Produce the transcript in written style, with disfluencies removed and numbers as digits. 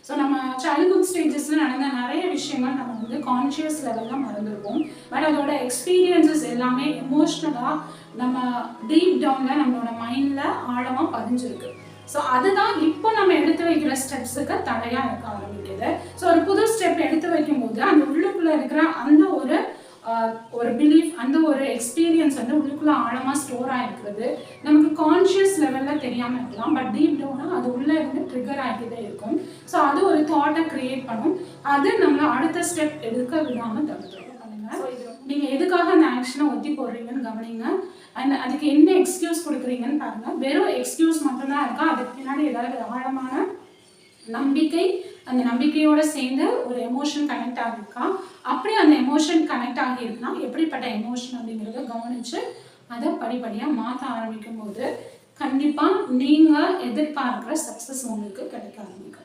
So நம்ம childhood ஸ்டேஜஸில் நடந்த நிறைய விஷயங்கள் நம்ம வந்து கான்ஷியஸ் லெவலில் மறந்துருப்போம். பட் அதோட எக்ஸ்பீரியன்சஸ் எல்லாமே எமோஷ்னலாக நம்ம டீப் டவுனில் நம்மளோட மைண்டில் ஆழமாக பதிஞ்சிருக்கு. ஸோ அதுதான் இப்போ நம்ம எடுத்து வைக்கிற ஸ்டெப்ஸுக்கு தடையாக இருக்க ஆரம்பிக்குது. ஸோ ஒரு புது ஸ்டெப் எடுத்து வைக்கும்போது அந்த உள்ளுக்குள்ளே இருக்கிற அந்த ஒரு பிலீஃப், அந்த ஒரு எக்ஸ்பீரியன்ஸ் வந்து உள்ளுக்குள்ளே ஆழமாக ஸ்டோர் ஆகிருக்கிறது நமக்கு கான்ஷியஸ் லெவலில் தெரியாமல் இருக்கலாம். பட் டீப் டவுனாக அது உள்ளே இருந்து ட்ரிகர் ஆகிட்டே இருக்கும். ஸோ அது ஒரு தாட்டை க்ரியேட் பண்ணும். அது நம்மளை அடுத்த ஸ்டெப் எடுக்க விடாமல் தடுத்துடும். பண்ணுங்க. நீங்கள் எதுக்காக அந்த ஆக்ஷனை ஒத்தி போடுறீங்கன்னு கவனிங்க. அண்ட் அதுக்கு என்ன எக்ஸ்கியூஸ் கொடுக்குறீங்கன்னு பாருங்க. வெறும் எக்ஸ்கியூஸ் மட்டும்தான் இருக்கா, அதுக்கு பின்னாடி ஏதாவது ஆழமான நம்பிக்கை, அந்த நம்பிக்கையோட சேர்ந்து ஒரு எமோஷன் கனெக்ட் ஆகிருக்கா? அப்படி அந்த எமோஷன் கனெக்ட் ஆகியிருக்குன்னா எப்படிப்பட்ட எமோஷன் அப்படிங்கிறத கவனிச்சு அதை படிப்படியாக மாற்ற ஆரம்பிக்கும் போது கண்டிப்பாக நீங்கள் எதிர்பார்க்குற சக்ஸஸ் உங்களுக்கு கிடைக்க ஆரம்பிக்கும்.